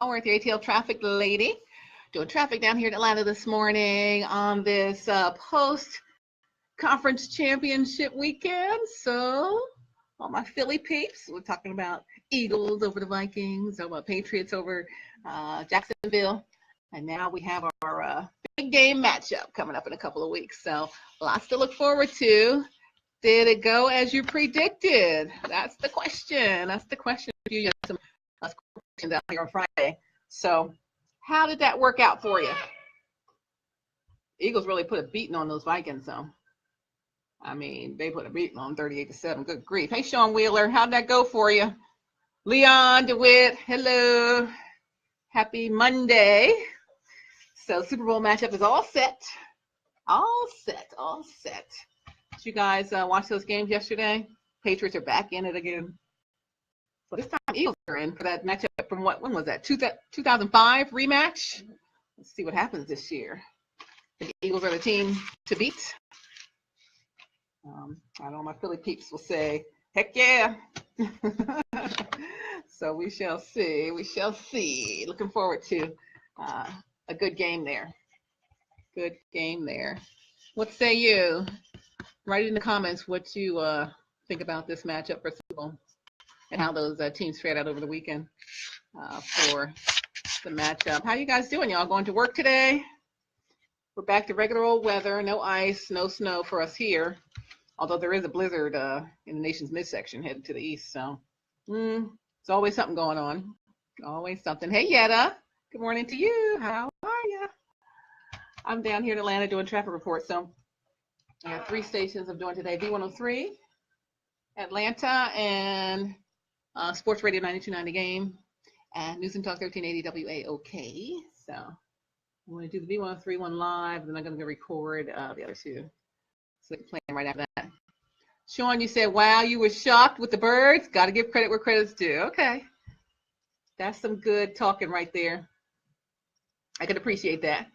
Stallworth, the ATL traffic lady, doing traffic down here in Atlanta this morning on this post-conference championship weekend. So, all my Philly peeps, we're talking about Eagles over the Vikings, talking about Patriots over Jacksonville, and now we have our big game matchup coming up in a couple of weeks. So, lots to look forward to. Did it go as you predicted? That's the question. That's the question. You have some questions out here on Friday. So, how did that work out for you? Eagles really put a beating on those Vikings, though. I mean, they put a beating on 38-7. Good grief. Hey, Sean Wheeler, how'd that go for you? Leon DeWitt, hello. Happy Monday. So, Super Bowl matchup is all set. All set. All set. Did you guys watch those games yesterday? Patriots are back in it again. But this time, Eagles are in for that matchup from when was that? 2005 rematch? Let's see what happens this year. The Eagles are the team to beat. I know my Philly peeps will say, heck yeah. So we shall see. We shall see. Looking forward to a good game there. Good game there. What say you? Write in the comments what you think about this matchup for Super Bowl and how those teams fared out over the weekend for the matchup. How you guys doing? Y'all going to work today? We're back to regular old weather. No ice, no snow for us here. Although there is a blizzard in the nation's midsection headed to the east. So it's always something going on. Always something. Hey, Yetta. Good morning to you. How are you? I'm down here in Atlanta doing traffic reports. So I have 3 stations I'm doing today. V-103, Atlanta, and Sports Radio 92.9 The Game, and News and Talk 1380 WAOK. So I'm going to do the V-103 one live, and then I'm going to record the other 2. So they can play right after that. Sean, you said, wow, you were shocked with the birds. Got to give credit where credit's due. Okay. That's some good talking right there. I can appreciate that.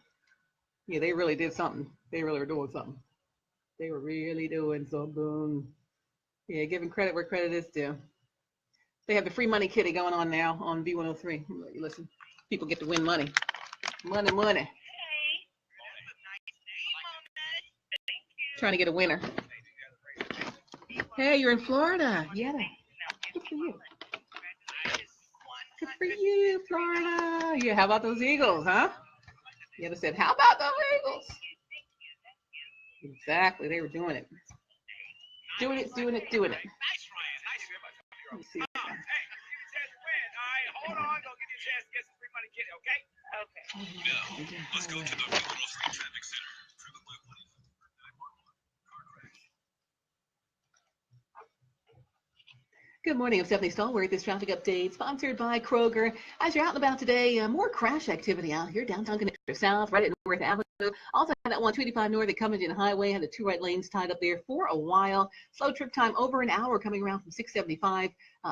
Yeah, they really did something. They really were doing something. They were really doing something. Yeah, giving credit where credit is due. They have the free money kitty going on now on V103. Listen, people get to win money. Money. Trying to get a winner. Hey, you're in Florida. Yeah. Good for you. Good for you, Florida. Yeah, how about those Eagles, huh? You ever said, how about those Eagles? Exactly, they were doing it. Doing it. Let me see. Hold on, go get your chance to get some free money, kid, okay? Okay. Now, let's go to the V-103 Traffic Center. Good morning, I'm Stephanie Stallworth. This traffic update sponsored by Kroger. As you're out and about today, more crash activity out here. Downtown Connector South, right at North Avenue. Also had that 125 North at Covington Highway. Had the 2 right lanes tied up there for a while. Slow trip time over an hour coming around from 675.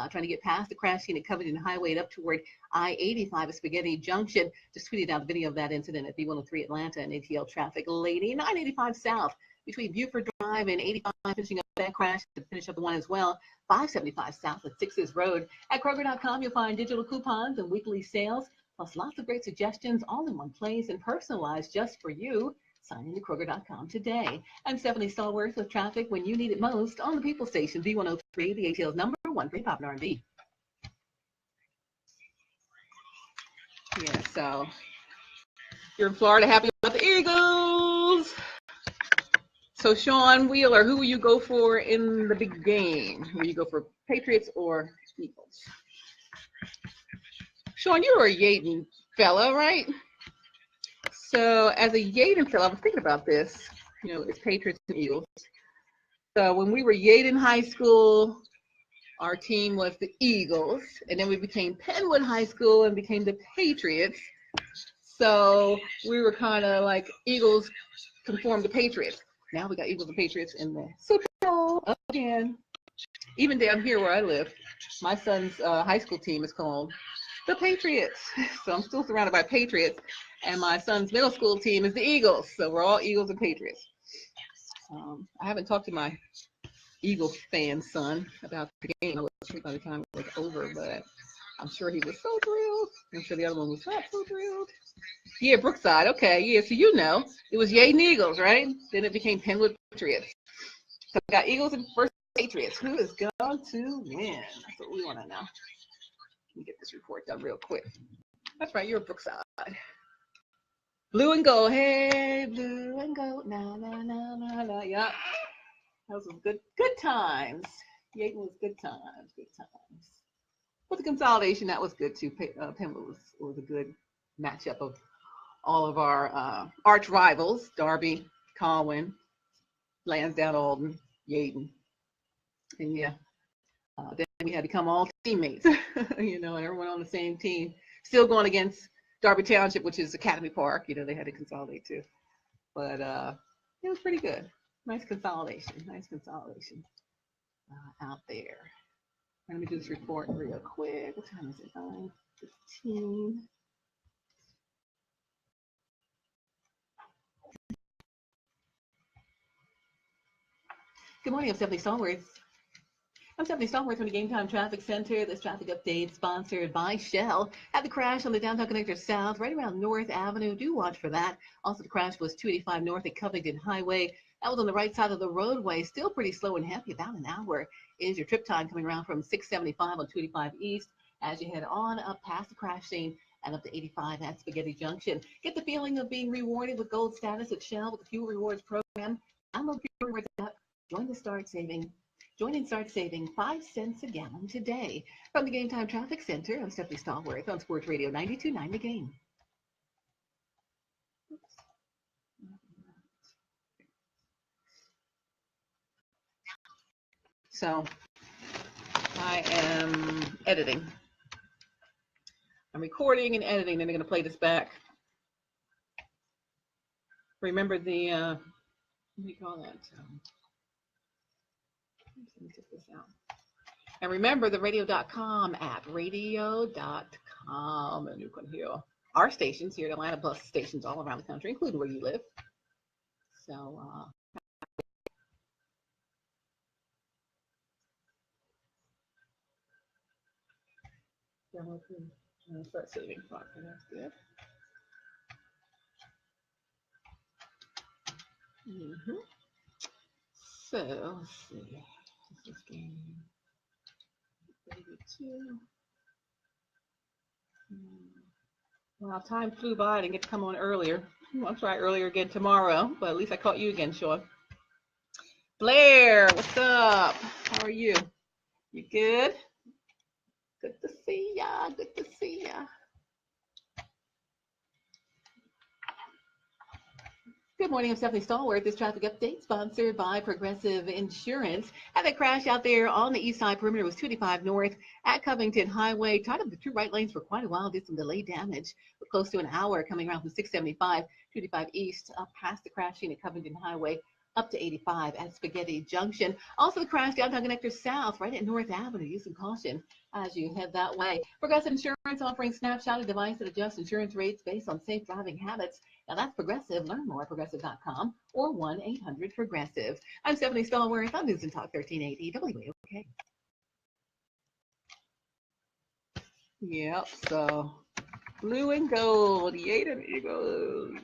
Trying to get past the crash scene at Covington Highway and up toward I-85 at Spaghetti Junction. Just tweeted out the video of that incident at V-103 Atlanta and ATL Traffic Lady. 985 South between Buford Drive and 85, finishing up that crash to finish up the one as well. 575 South at 6's Road. At Kroger.com, you'll find digital coupons and weekly sales, plus lots of great suggestions all in one place and personalized just for you. Sign into Kroger.com today. I'm Stephanie Stallworth with traffic when you need it most on the People Station, V103, the ATL's number 1 for hip-hop and R&B. Yeah, so you're in Florida, happy about the Eagles. So, Sean Wheeler, who will you go for in the big game? Will you go for Patriots or Eagles? Sean, you were a Yaden fella, right? So, as a Yaden fella, I was thinking about this. You know, it's Patriots and Eagles. So, when we were Yaden High School, our team was the Eagles. And then we became Penwood High School and became the Patriots. So, we were kind of like Eagles conformed to Patriots. Now we got Eagles and Patriots in the Super Bowl again. Even down here where I live, my son's high school team is called the Patriots. So I'm still surrounded by Patriots. And my son's middle school team is the Eagles. So we're all Eagles and Patriots. I haven't talked to my Eagles fan son about the game by the time it was over, but I'm sure he was so thrilled. I'm sure the other one was not so thrilled. Yeah, Brookside. Okay, yeah. So you know, it was Yaden Eagles, right? Then it became Penwood Patriots. So we got Eagles and versus Patriots. Who is going to win? That's what we want to know. Let me get this report done real quick. That's right, you're Brookside. Blue and gold. Hey, blue and gold. Na na na na na. Yep. Those was good times. Yaden was good times. Good times. With the consolidation, that was good too. Penwood was a good matchup of all of our arch rivals: Darby, Colwyn, Lansdowne, Alden, Yaden, and yeah. Then we had to become all teammates, you know, and everyone on the same team. Still going against Darby Township, which is Academy Park. You know, they had to consolidate too. But it was pretty good. Nice consolidation. Nice consolidation out there. Let me do this report real quick. What time is it? 9:15. Good morning. I'm Stephanie Stallworth. I'm Stephanie Stallworth from the Game Time Traffic Center. This traffic update sponsored by Shell. Had the crash on the Downtown Connector South, right around North Avenue. Do watch for that. Also, the crash was 285 North at Covington Highway. That was on the right side of the roadway. Still pretty slow and heavy. About an hour is your trip time coming around from 675 on 285 East as you head on up past the crash scene and up to 85 at Spaghetti Junction. Get the feeling of being rewarded with gold status at Shell with the Fuel Rewards program. Download Fuel Rewards app. Join and start saving 5 cents a gallon today. From the Game Time Traffic Center, I'm Stephanie Stallworth on Sports Radio 92.9 The Game. So I am editing. I'm recording and editing, and I'm going to play this back. Remember the, what do you call that? Let me check this out. And remember the radio.com app, radio.com, and you can hear our stations here in Atlanta, plus stations all around the country, including where you live. So, start saving. That's good. So, let's see. This game. 32. Well, time flew by. I didn't get to come on earlier. I'll try earlier again tomorrow, but at least I caught you again, Sean. Blair, what's up? How are you? You good? Good to see ya. Good to see ya. Good morning, I'm Stephanie Stallworth. This traffic update sponsored by Progressive Insurance. Had a crash out there on the east side perimeter. It was 285 North at Covington Highway. Tied up the two right lanes for quite a while. Did some delayed damage for close to an hour coming around from 675, 285 East up past the crash scene at Covington Highway up to 85 at Spaghetti Junction. Also the crash downtown connector south right at North Avenue. Use some caution as you head that way. Progressive Insurance offering snapshot, a device that adjusts insurance rates based on safe driving habits. Now that's Progressive. Learn more at progressive.com or 1-800-PROGRESSIVE. I'm Stephanie Stallworth on News and Talk 1380 WAOK. Yep, so blue and gold, Yaden Eagles.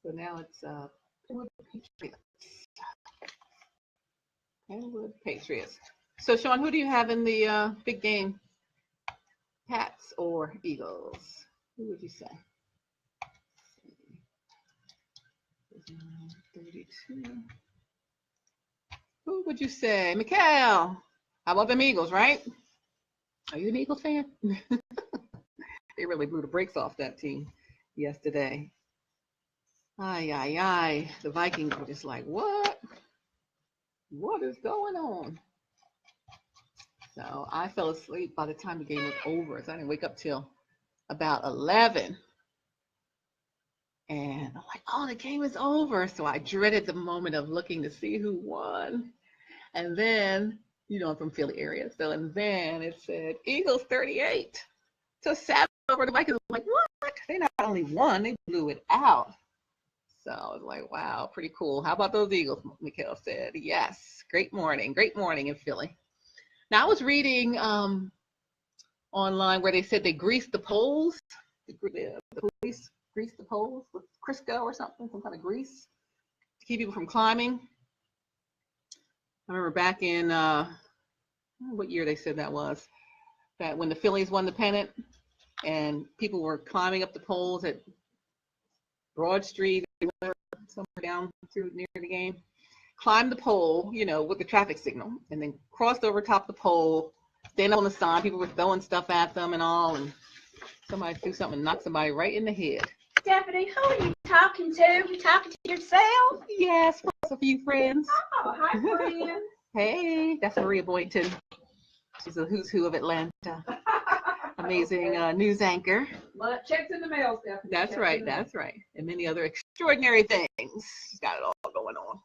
So now it's Penwood Patriots. Penwood Patriots. So Sean, who do you have in the big game? Pats or Eagles? Who would you say? 32. Who would you say? Mikhail. How about them Eagles, right? Are you an Eagles fan? They really blew the brakes off that team yesterday. Ay. The Vikings were just like, what? What is going on? So I fell asleep by the time the game was over. So I didn't wake up till about 11. And I'm like, oh, the game is over. So I dreaded the moment of looking to see who won. And then, you know, I'm from Philly area. So, and then it said Eagles 38. So sat over the Vikings. I'm like, what? They not only won, they blew it out. So I was like, wow, pretty cool. How about those Eagles? Mikhail said, yes. Great morning in Philly. Now I was reading online where they said they greased the poles. The police greased the poles with Crisco or something, some kind of grease to keep people from climbing. I remember back in what year they said that was, that when the Phillies won the pennant and people were climbing up the poles at Broad Street, somewhere down through near the game, climbed the pole, you know, with the traffic signal, and then crossed over top the pole, stand up on the sign. People were throwing stuff at them and all, and somebody threw something and knocked somebody right in the head. Stephanie, who are you talking to? You talking to yourself? Yes, plus a few friends. Oh, hi, friend. Hey, that's Maria Boynton. She's a who's who of Atlanta. Amazing news anchor. Well, checks in the mail, Stephanie. That's right, that's right. And many other extraordinary things. She's got it all going on.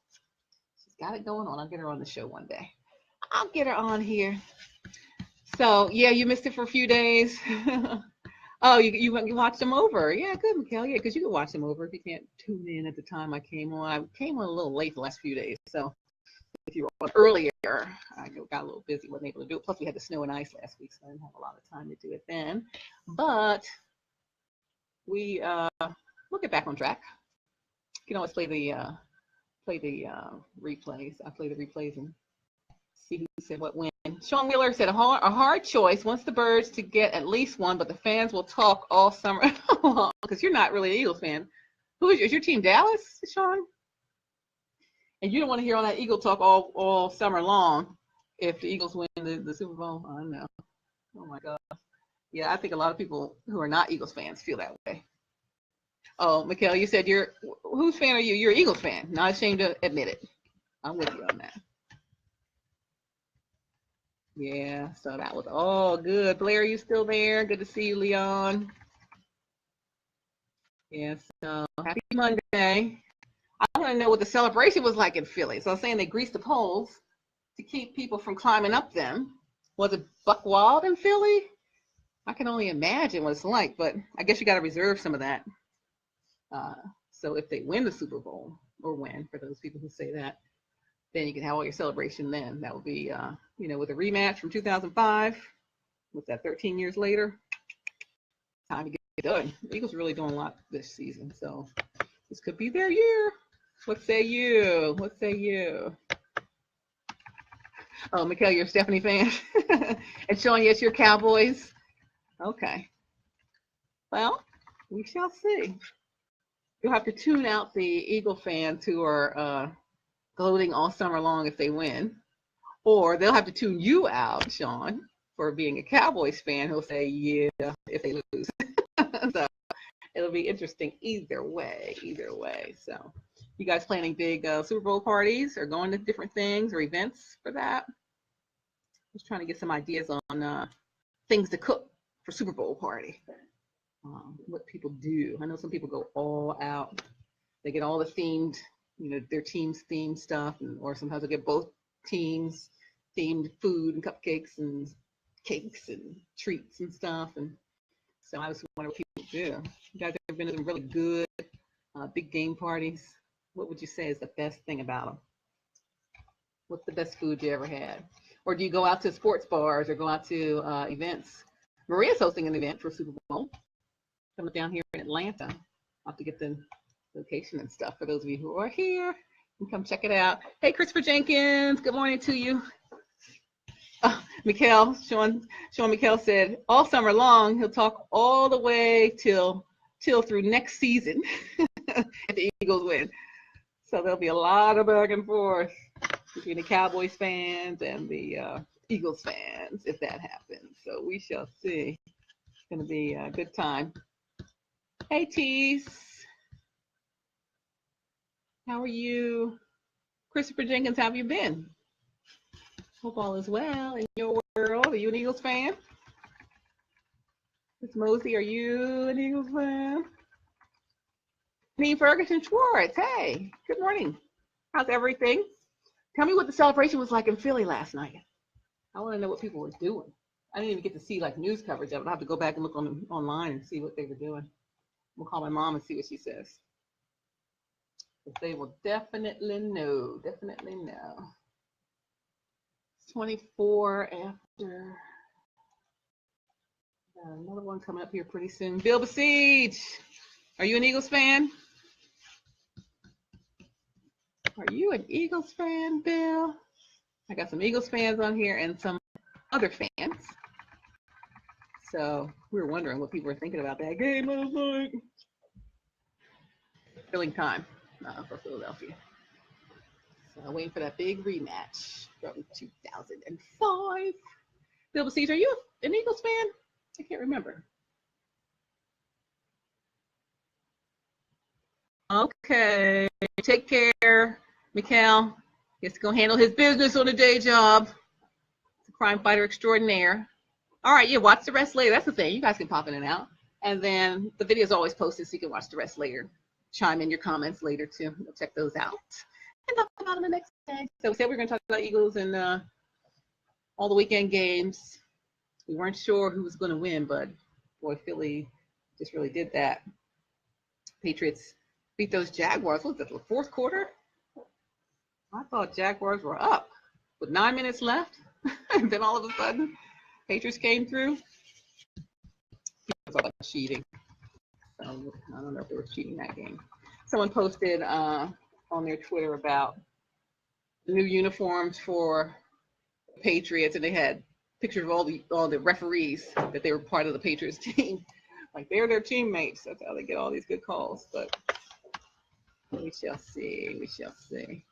She's got it going on. I'll get her on the show one day. I'll get her on here. So, yeah, you missed it for a few days. Oh, you watched them over. Yeah, good, Mikhail. Yeah, because you could watch them over if you can't tune in at the time I came on. I came on a little late the last few days. So if you were on earlier, I got a little busy, wasn't able to do it. Plus, we had the snow and ice last week, so I didn't have a lot of time to do it then. But we'll get back on track. You can always play the replays. I play the replays and see who said what when. Sean Wheeler said a hard choice. Wants the Birds to get at least one, but the fans will talk all summer long because you're not really an Eagles fan. Is your team Dallas, Sean? And you don't want to hear all that Eagle talk all summer long if the Eagles win the Super Bowl. I know. Oh my God. Yeah, I think a lot of people who are not Eagles fans feel that way. Oh, Mikhail, you said whose fan are you? You're an Eagles fan. Not ashamed to admit it. I'm with you on that. Yeah, so that was all good. Blair, you still there? Good to see you, Leon. Yeah, so happy Monday. I want to know what the celebration was like in Philly. So I was saying they greased the poles to keep people from climbing up them. Was it buck wild in Philly? I can only imagine what it's like, but I guess you got to reserve some of that. So if they win the Super Bowl, or win, for those people who say that, then you can have all your celebration then. That would be, with a rematch from 2005. What's that, 13 years later? Time to get it done. The Eagles are really doing a lot this season, so this could be their year. What say you? What say you? Oh, Mikhail, you're a Stephanie fan? And Sean, yes, you're Cowboys? Okay. Well, we shall see. You'll have to tune out the Eagle fans who are gloating all summer long if they win. Or they'll have to tune you out, Sean, for being a Cowboys fan who'll say, yeah, if they lose. So it'll be interesting either way. So you guys planning big Super Bowl parties or going to different things or events for that? Just trying to get some ideas on things to cook for Super Bowl party. What people do. I know some people go all out. They get all the themed, their team's themed stuff, or sometimes they get both teams themed food and cupcakes and cakes and treats and stuff. And so I just wonder what people do. You guys ever been to some really good big game parties? What would you say is the best thing about them? What's the best food you ever had? Or do you go out to sports bars or go out to events? Maria's hosting an event for Super Bowl. Coming down here in Atlanta. I'll have to get the location and stuff for those of you who are here. And come check it out. Hey, Christopher Jenkins. Good morning to you. Mikhail, Sean Mikhail said all summer long he'll talk all the way till through next season if the Eagles win. So there'll be a lot of back and forth between the Cowboys fans and the Eagles fans if that happens. So we shall see. It's going to be a good time. Hey, Tease. How are you? Christopher Jenkins, how have you been? Hope all is well in your world. Are you an Eagles fan? Miss Mosey, are you an Eagles fan? Me, Ferguson Schwartz. Hey, good morning. How's everything? Tell me what the celebration was like in Philly last night. I want to know what people were doing. I didn't even get to see news coverage of it. I'll have to go back and look online and see what they were doing. We'll call my mom and see what she says. But they will definitely know. 24 after. Another one coming up here pretty soon. Bill Besiege, are you an Eagles fan? Are you an Eagles fan, Bill? I got some Eagles fans on here and some other fans. So we were wondering what people were thinking about that game last night. Filling time for Philadelphia. So waiting for that big rematch from 2005. Bill Besiege, are you an Eagles fan? I can't remember. Okay, take care, Mikhail. He has to go handle his business on a day job. It's a crime fighter extraordinaire. All right, yeah, watch the rest later. That's the thing. You guys can pop in and out. And then the video is always posted, so you can watch the rest later. Chime in your comments later, too. We'll check those out. And talk about them the next day. So we said we were going to talk about Eagles and all the weekend games. We weren't sure who was going to win, but boy, Philly just really did that. Patriots beat those Jaguars. What was that, the fourth quarter? I thought Jaguars were up with 9 minutes left. And then all of a sudden, Patriots came through. It was all about cheating. So I don't know if they were cheating that game. Someone posted on their Twitter about the new uniforms for the Patriots, and they had pictures of all the referees that they were part of the Patriots team. Like they're their teammates. That's how they get all these good calls. But we shall see. We shall see.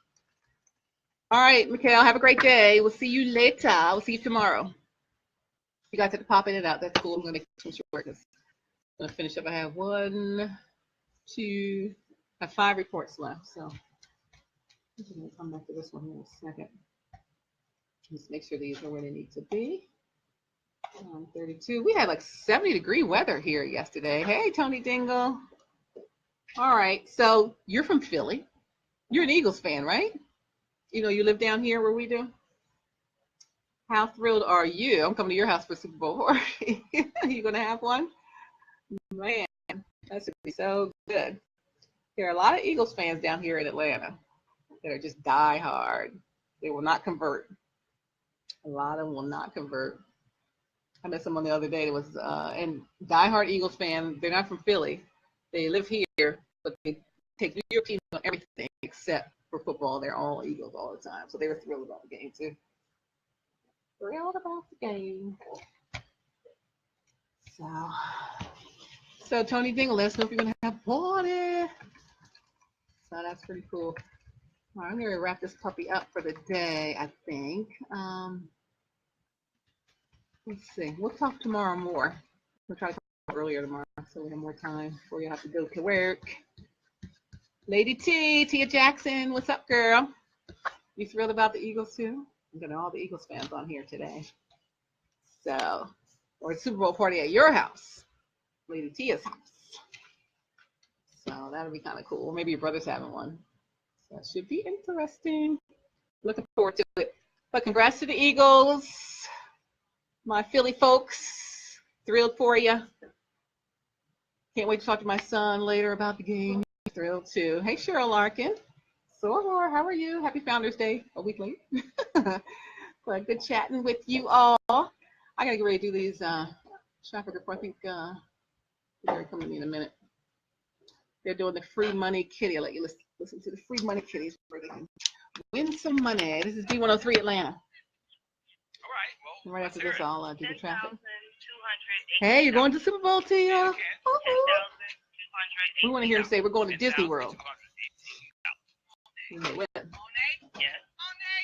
All right, Mikhail, have a great day. We'll see you later. We'll see you tomorrow. You guys have to pop in and out. That's cool. I'm going to make some short because I'm going to finish up. I have 5 reports left. So I'm going to come back to this one here in a second. Just make sure these are where they need to be. 32. We had like 70-degree weather here yesterday. Hey, Tony Dingle. All right. So you're from Philly. You're an Eagles fan, right? You know, you live down here where we do. How thrilled are you? I'm coming to your house for Super Bowl party. You gonna have one? Man, that's gonna be so good. There are a lot of Eagles fans down here in Atlanta that are just die hard. They will not convert. A lot of them will not convert. I met someone the other day that was and diehard Eagles fan. They're not from Philly. They live here, but they take New York teams on everything except for football. They're all Eagles all the time. So they were thrilled about the game too. Thrilled about the game. So Tony Dingle, let us know if you're gonna have a party. So that's pretty cool. All right, I'm gonna wrap this puppy up for the day, I think. Let's see. We'll talk tomorrow more. We'll try to talk earlier tomorrow so we have more time before you have to go to work. Lady T, Tia Jackson, what's up, girl? You thrilled about the Eagles too? I'm getting all the Eagles fans on here today. So, or a Super Bowl party at your house, Lady Tia's house. So that'll be kind of cool. Or maybe your brother's having one. So that should be interesting. Looking forward to it. But congrats to the Eagles. My Philly folks, thrilled for you. Can't wait to talk to my son later about the game. Thrilled too. Hey, Cheryl Larkin. Soror, how are you? Happy Founders Day. A week late. But good chatting with you all. I gotta get ready to do these traffic reports. I think they're coming to me in a minute. They're doing the free money kitty. I'll let you listen to the free money kitties where they can win some money. This is V-103 Atlanta. Right after this, I'll do the traffic. Hey, you're going to Super Bowl, Tia? We want to hear him say we're going to Disney World. You may win. Monet,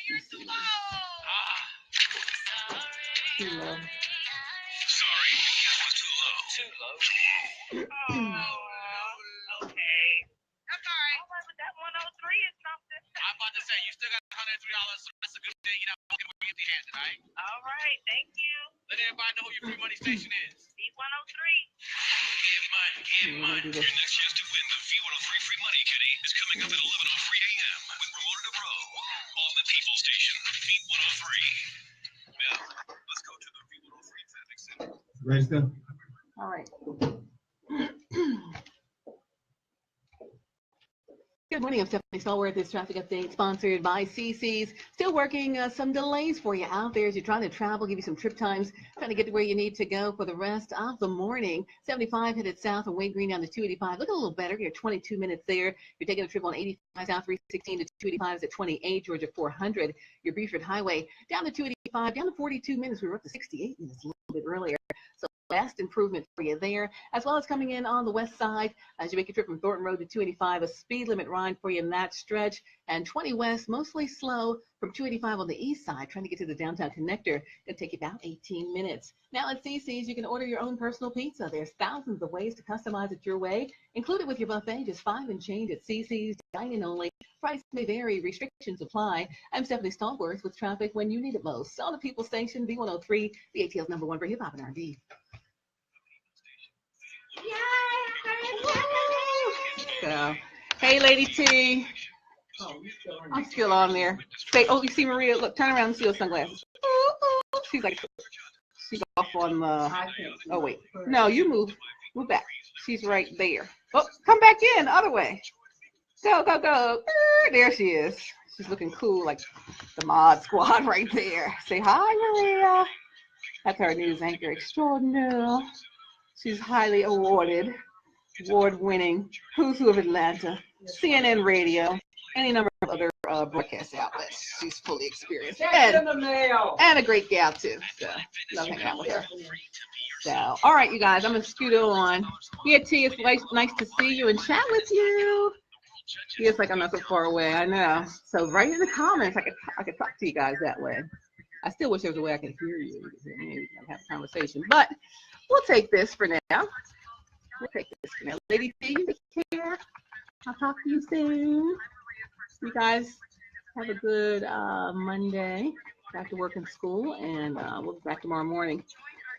you're too low. Too low. Sorry, that was too low. Too low. Oh, okay. That's all right. All right, but that 103 is something. I'm about to say, you still got $103, so that's a good thing. You're not walking away empty-handed, all right? All right, thank you. Let everybody know who your free money station is. V-103. Get mine. Your next chance to win the V-103 free money kitty is coming up at 11:03 a.m. with Ramona DeBro on the People Station, V-103. Now, let's go to the V-103 traffic center. Ready to go? All right. Good morning, I'm Stephanie Stallworth. This traffic update sponsored by CC's. Still working some delays for you out there as you're trying to travel, give you some trip times, trying to get to where you need to go for the rest of the morning. 75 headed south on Wade Green down to 285. Look a little better. You're 22 minutes there. You're taking a trip on 85 south 316 to 285 is at 28, Georgia 400. Your Beeford Highway down to 285, down to 42 minutes. We were up to 68 minutes a little bit earlier. So fast improvement for you there, as well as coming in on the west side as you make your trip from Thornton Road to 285, a speed limit ride for you in that stretch, and 20 west, mostly slow from 285 on the east side, trying to get to the downtown connector. It'll take you about 18 minutes. Now at CC's, you can order your own personal pizza. There's thousands of ways to customize it your way, included with your buffet, just $5 and change at CC's, dine-in only. Price may vary, restrictions apply. I'm Stephanie Stallworth with traffic when you need it most. On the People Station, V-103, the ATL's #1 for hip-hop and R&B. So, hey, Lady T. I'm still on there. Say, oh, you see Maria? Look, turn around and see those sunglasses. She's like, she's off on the. Oh wait, no, you move back. She's right there. Oh, come back in, other way. Go, go, go. There she is. She's looking cool, like the Mod Squad right there. Say hi, Maria. That's our news anchor extraordinaire. She's highly award-winning, Who's Who of Atlanta, CNN Radio, any number of other broadcast outlets. She's fully experienced and a great gal too. So love hanging out with her. So all right, you guys, I'm gonna scoot on. Yeah, T, it's nice to see you and chat with you. Yeah, it's like I'm not so far away. I know. So write in the comments. I could talk to you guys that way. I still wish there was a way I could hear you. Maybe we can have a conversation, but we'll take this for now. Lady T, take care. I'll talk to you soon. You guys have a good Monday. Back to work and school, and we'll be back tomorrow morning.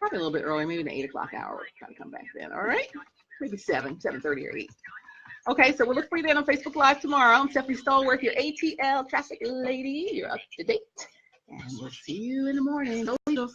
Probably a little bit early, maybe in the 8 o'clock hour. We'll try to come back then, all right? Maybe 7:30 or 8. Okay, so we'll look for you then on Facebook Live tomorrow. I'm Stephanie Stallworth, your ATL Traffic Lady. You're up to date. And we'll see you in the morning. Go Eagles.